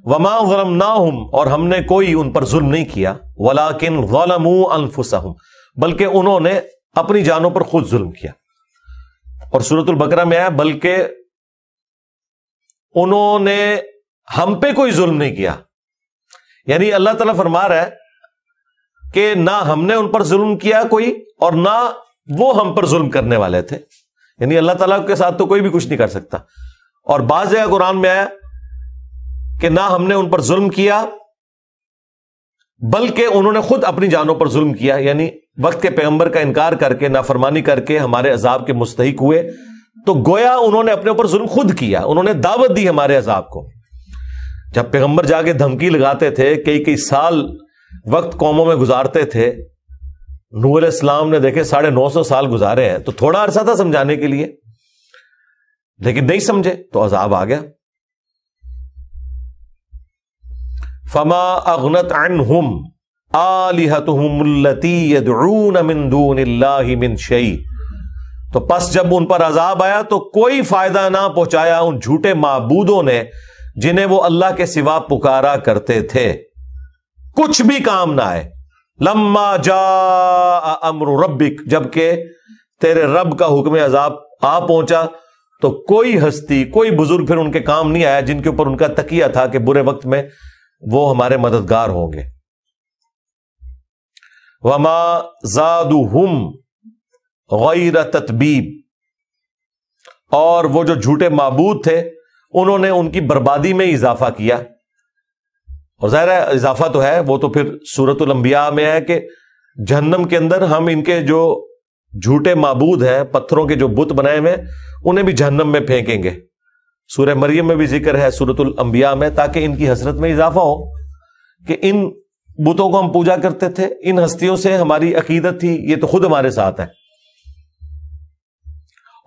وما ظلمناہم، اور ہم نے کوئی ان پر ظلم نہیں کیا، ولکن ظلموا انفسہم، بلکہ انہوں نے اپنی جانوں پر خود ظلم کیا. اور سورۃ البقرہ میں آیا بلکہ انہوں نے ہم پہ کوئی ظلم نہیں کیا. یعنی اللہ تعالیٰ فرما رہا ہے کہ نہ ہم نے ان پر ظلم کیا کوئی، اور نہ وہ ہم پر ظلم کرنے والے تھے. یعنی اللہ تعالیٰ کے ساتھ تو کوئی بھی کچھ نہیں کر سکتا. اور بعض جگہ قرآن میں آیا کہ نہ ہم نے ان پر ظلم کیا بلکہ انہوں نے خود اپنی جانوں پر ظلم کیا. یعنی وقت کے پیغمبر کا انکار کر کے، نافرمانی کر کے ہمارے عذاب کے مستحق ہوئے، تو گویا انہوں نے اپنے اوپر ظلم خود کیا، انہوں نے دعوت دی ہمارے عذاب کو. جب پیغمبر جا کے دھمکی لگاتے تھے، کئی سال وقت قوموں میں گزارتے تھے. نوح علیہ السلام نے دیکھے 950 سال گزارے ہیں، تو تھوڑا عرصہ تھا سمجھانے کے لیے، لیکن نہیں سمجھے تو عذاب آ گیا. فما اغنت عنہم آلہتہم التی یدعون من دون اللہ من شیء، تو پس جب ان پر عذاب آیا تو کوئی فائدہ نہ پہنچایا ان جھوٹے معبودوں نے جنہیں وہ اللہ کے سوا پکارا کرتے تھے، کچھ بھی کام نہ آئے. لما جاء امر ربک، جبکہ تیرے رب کا حکم عذاب آ پہنچا تو کوئی ہستی، کوئی بزرگ پھر ان کے کام نہیں آیا جن کے اوپر ان کا تکیہ تھا کہ برے وقت میں وہ ہمارے مددگار ہوں گے. وما زادوہم غیر تتبیب، اور وہ جو جھوٹے معبود تھے انہوں نے ان کی بربادی میں اضافہ کیا. اور ظاہر ہے اضافہ تو ہے، وہ تو پھر سورۃ الانبیاء میں ہے کہ جہنم کے اندر ہم ان کے جو جھوٹے معبود ہیں، پتھروں کے جو بت بنائے ہوئے، انہیں بھی جہنم میں پھینکیں گے. سورہ مریم میں بھی ذکر ہے سورۃ الانبیاء میں، تاکہ ان کی حسرت میں اضافہ ہو کہ ان بتوں کو ہم پوجا کرتے تھے، ان ہستیوں سے ہماری عقیدت تھی، یہ تو خود ہمارے ساتھ ہے.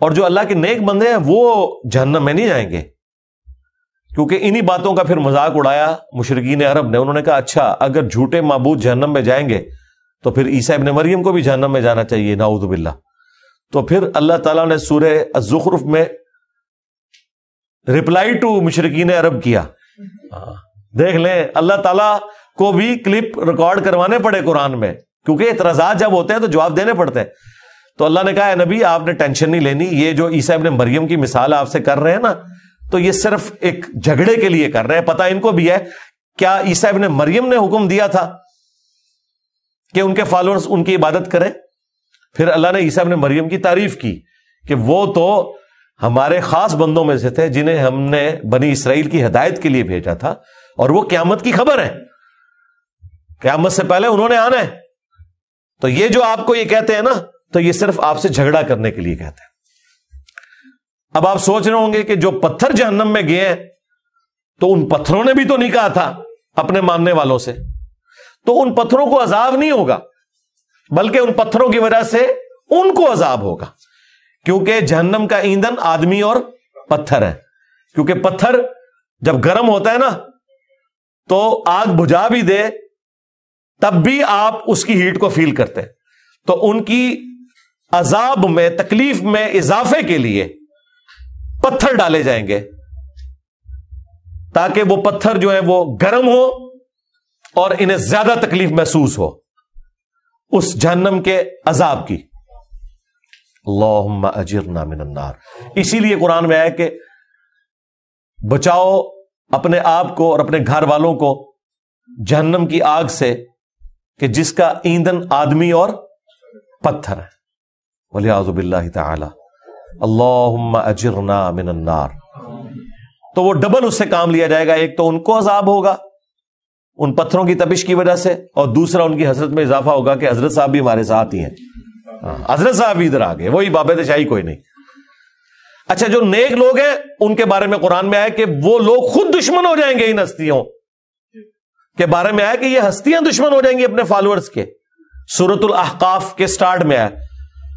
اور جو اللہ کے نیک بندے ہیں وہ جہنم میں نہیں جائیں گے، کیونکہ انہی باتوں کا پھر مذاق اڑایا مشرکین عرب نے. انہوں نے کہا اچھا اگر جھوٹے معبود جہنم میں جائیں گے تو پھر عیسیٰ ابن مریم کو بھی جہنم میں جانا چاہیے، نعوذ باللہ. تو پھر اللہ تعالیٰ نے سورہ الزخرف میں رپلائی ٹو مشرکین عرب کیا. دیکھ لیں اللہ تعالیٰ کو بھی کلپ ریکارڈ کروانے پڑے قرآن میں، کیونکہ اعتراضات جب ہوتے ہیں تو جواب دینے پڑتے ہیں. تو اللہ نے کہا اے نبی آپ نے ٹینشن نہیں لینی، یہ جو عیسیٰ ابن مریم کی مثال آپ سے کر رہے ہیں نا، تو یہ صرف ایک جھگڑے کے لیے کر رہے ہیں. پتہ ان کو بھی ہے کیا عیسیٰ ابن مریم نے حکم دیا تھا کہ ان کے فالوورز ان کی عبادت کریں؟ پھر اللہ نے عیسیٰ ابن مریم کی تعریف کی کہ وہ تو ہمارے خاص بندوں میں سے تھے جنہیں ہم نے بنی اسرائیل کی ہدایت کے لیے بھیجا تھا، اور وہ قیامت کی خبر ہے، قیامت سے پہلے انہوں نے آنا ہے. تو یہ جو آپ کو یہ کہتے ہیں نا، تو یہ صرف آپ سے جھگڑا کرنے کے لیے کہتے ہیں. اب آپ سوچ رہے ہوں گے کہ جو پتھر جہنم میں گئے ہیں تو ان پتھروں نے بھی تو نہیں کہا تھا اپنے ماننے والوں سے، تو ان پتھروں کو عذاب نہیں ہوگا بلکہ ان پتھروں کی وجہ سے ان کو عذاب ہوگا، کیونکہ جہنم کا ایندھن آدمی اور پتھر ہے. کیونکہ پتھر جب گرم ہوتا ہے نا تو آگ بجھا بھی دے تب بھی آپ اس کی ہیٹ کو فیل کرتے ہیں. تو ان کی عذاب میں، تکلیف میں اضافے کے لیے پتھر ڈالے جائیں گے تاکہ وہ پتھر جو ہے وہ گرم ہو اور انہیں زیادہ تکلیف محسوس ہو اس جہنم کے عذاب کی. اللہم اجرنا من النار. اسی لیے قرآن میں آیا کہ بچاؤ اپنے آپ کو اور اپنے گھر والوں کو جہنم کی آگ سے کہ جس کا ایندھن آدمی اور پتھر ہے. وَلِعَوْذُ بِاللَّهِ تَعَالَى. اللہم اجرنا من النار. تو وہ ڈبل اس سے کام لیا جائے گا، ایک تو ان کو عذاب ہوگا ان پتھروں کی تپش کی وجہ سے، اور دوسرا ان کی حسرت میں اضافہ ہوگا کہ حضرت صاحب بھی ہمارے ساتھ ہی ہیں. حضرت صاحب بھی ادھر آ گئے، وہی بابت شاہی کوئی نہیں. اچھا جو نیک لوگ ہیں ان کے بارے میں قرآن میں آیا کہ وہ لوگ خود دشمن ہو جائیں گے، ان ہستیوں کے بارے میں آیا کہ یہ ہستیاں دشمن ہو جائیں گی اپنے فالوورز کے. سورۃ الاحقاف کے سٹارٹ میں آیا،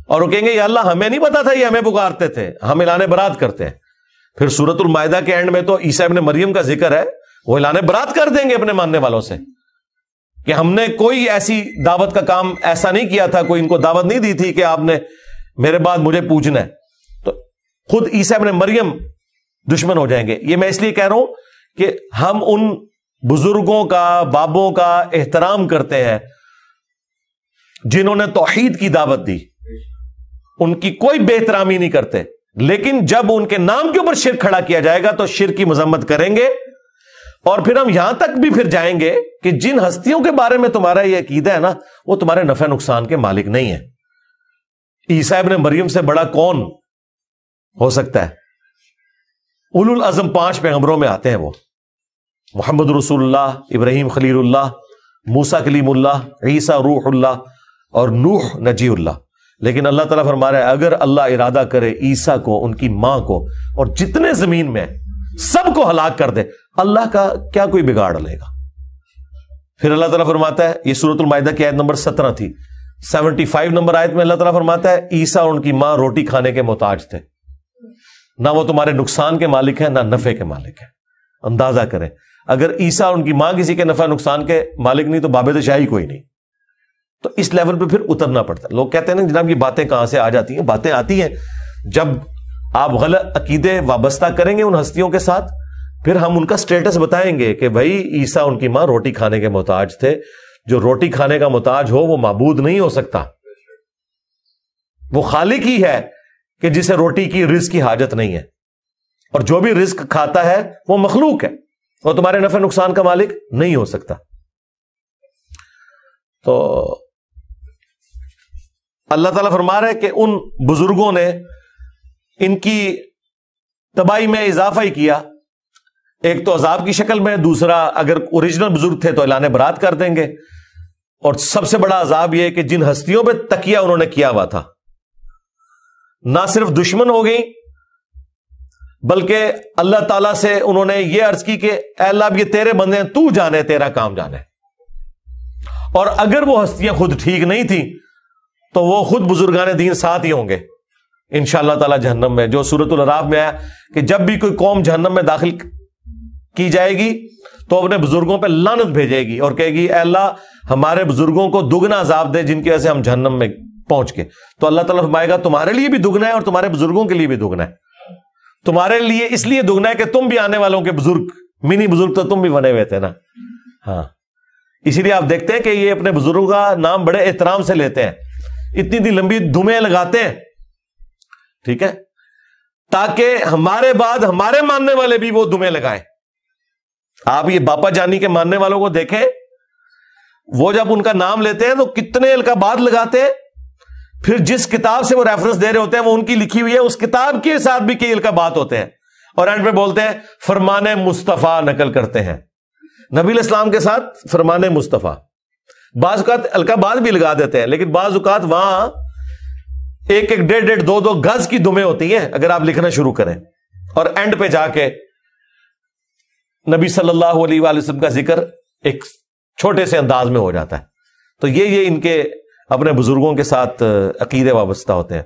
اور وہ کہیں گے یا اللہ ہمیں نہیں پتا تھا یہ ہمیں پکارتے تھے، ہم اعلان برات کرتے ہیں. پھر سورۃ المائدہ کے اینڈ میں تو عیسیٰ ابن مریم کا ذکر ہے، وہ اعلان برات کر دیں گے اپنے ماننے والوں سے کہ ہم نے کوئی ایسی دعوت کا کام ایسا نہیں کیا تھا، کوئی ان کو دعوت نہیں دی تھی کہ آپ نے میرے بعد مجھے پوجنا ہے. تو خود عیسیٰ ابن مریم دشمن ہو جائیں گے. یہ میں اس لیے کہہ رہا ہوں کہ ہم ان بزرگوں کا، بابوں کا احترام کرتے ہیں جنہوں نے توحید کی دعوت دی، ان کی کوئی بے احترامی نہیں کرتے، لیکن جب ان کے نام کے اوپر شرک کھڑا کیا جائے گا تو شرک کی مذمت کریں گے. اور پھر ہم یہاں تک بھی پھر جائیں گے کہ جن ہستیوں کے بارے میں تمہارا یہ عقیدہ ہے نا، وہ تمہارے نفع نقصان کے مالک نہیں ہے. عیسیٰ ابن مریم سے بڑا کون ہو سکتا ہے؟ اولو العزم 5 پیغمبروں میں آتے ہیں، وہ محمد رسول اللہ، ابراہیم خلیل اللہ، موسیٰ کلیم اللہ، عیسیٰ روح اللہ اور نوح نجی اللہ. لیکن اللہ تعالیٰ فرما رہا ہے اگر اللہ ارادہ کرے عیسیٰ کو، ان کی ماں کو اور جتنے زمین میں سب کو ہلاک کر دے، اللہ کا کیا کوئی بگاڑ لے گا؟ پھر اللہ تعالیٰ فرماتا ہے، یہ سورۃ المائدہ کی آیت نمبر 17 تھی، 75 نمبر آیت میں اللہ تعالیٰ فرماتا ہے عیسیٰ اور ان کی ماں روٹی کھانے کے محتاج تھے، نہ وہ تمہارے نقصان کے مالک ہیں نہ نفع کے مالک ہیں. اندازہ کریں، اگر عیسیٰ اور ان کی ماں کسی کے نفع نقصان کے مالک نہیں تو بابد شاہی کوئی نہیں. تو اس لیول پہ پھر اترنا پڑتا ہے. لوگ کہتے ہیں نا جناب یہ باتیں کہاں سے آ جاتی ہیں؟ باتیں آتی ہیں جب آپ غلط عقیدے وابستہ کریں گے ان ہستیوں کے ساتھ، پھر ہم ان کا سٹیٹس بتائیں گے کہ بھائی عیسیٰ ان کی ماں روٹی کھانے کے محتاج تھے. جو روٹی کھانے کا محتاج ہو وہ معبود نہیں ہو سکتا، وہ خالق ہی ہے کہ جسے روٹی کی رزق کی حاجت نہیں ہے، اور جو بھی رزق کھاتا ہے وہ مخلوق ہے، وہ تمہارے نفع نقصان کا مالک نہیں ہو سکتا. تو اللہ تعالیٰ فرما رہا ہے کہ ان بزرگوں نے ان کی تباہی میں اضافہ ہی کیا، ایک تو عذاب کی شکل میں، دوسرا اگر اوریجنل بزرگ تھے تو اعلان برات کر دیں گے، اور سب سے بڑا عذاب یہ کہ جن ہستیوں پہ تکیہ انہوں نے کیا ہوا تھا نہ صرف دشمن ہو گئی، بلکہ اللہ تعالیٰ سے انہوں نے یہ عرض کی کہ اے اللہ اب یہ تیرے بندے ہیں، تو جانے تیرا کام جانے. اور اگر وہ ہستیاں خود ٹھیک نہیں تھیں تو وہ خود بزرگان دین ساتھ ہی ہوں گے انشاءاللہ تعالی جہنم میں. جو سورۃ الاعراف میں آیا کہ جب بھی کوئی قوم جہنم میں داخل کی جائے گی تو اپنے بزرگوں پہ لعنت بھیجے گی اور کہے گی اے اللہ ہمارے بزرگوں کو دگنا عذاب دے جن کی وجہ سے ہم جہنم میں پہنچ گئے. تو اللہ تعالیٰ فرمائے گا تمہارے لیے بھی دگنا ہے اور تمہارے بزرگوں کے لیے بھی دگنا ہے. تمہارے لیے اس لیے دگنا ہے کہ تم بھی آنے والوں کے بزرگ، منی بزرگ تو تم بھی بنے ہوئے تھے نا. ہاں اسی لیے آپ دیکھتے ہیں کہ یہ اپنے بزرگوں کا نام بڑے احترام سے لیتے ہیں، اتنی لمبی دمیں لگاتے ہیں، ٹھیک ہے، تاکہ ہمارے بعد ہمارے ماننے والے بھی وہ دمیں لگائیں. آپ یہ باپا جانی کے ماننے والوں کو دیکھیں، وہ جب ان کا نام لیتے ہیں تو کتنے القابات لگاتے ہیں، پھر جس کتاب سے وہ ریفرنس دے رہے ہوتے ہیں وہ ان کی لکھی ہوئی ہے، اس کتاب کے ساتھ بھی کئی القابات ہوتے ہیں، اور اینڈ پہ بولتے ہیں فرمان مصطفیٰ نقل کرتے ہیں. نبی علیہ السلام کے ساتھ فرمان مصطفیٰ، بعض اوقات القابات بھی لگا دیتے ہیں، لیکن بعض اوقات وہاں 1-1, 1.5-1.5, 2-2 گز کی دمیں ہوتی ہیں اگر آپ لکھنا شروع کریں، اور اینڈ پہ جا کے نبی صلی اللہ علیہ وآلہ وسلم کا ذکر ایک چھوٹے سے انداز میں ہو جاتا ہے. تو یہ ان کے اپنے بزرگوں کے ساتھ عقیدے وابستہ ہوتے ہیں.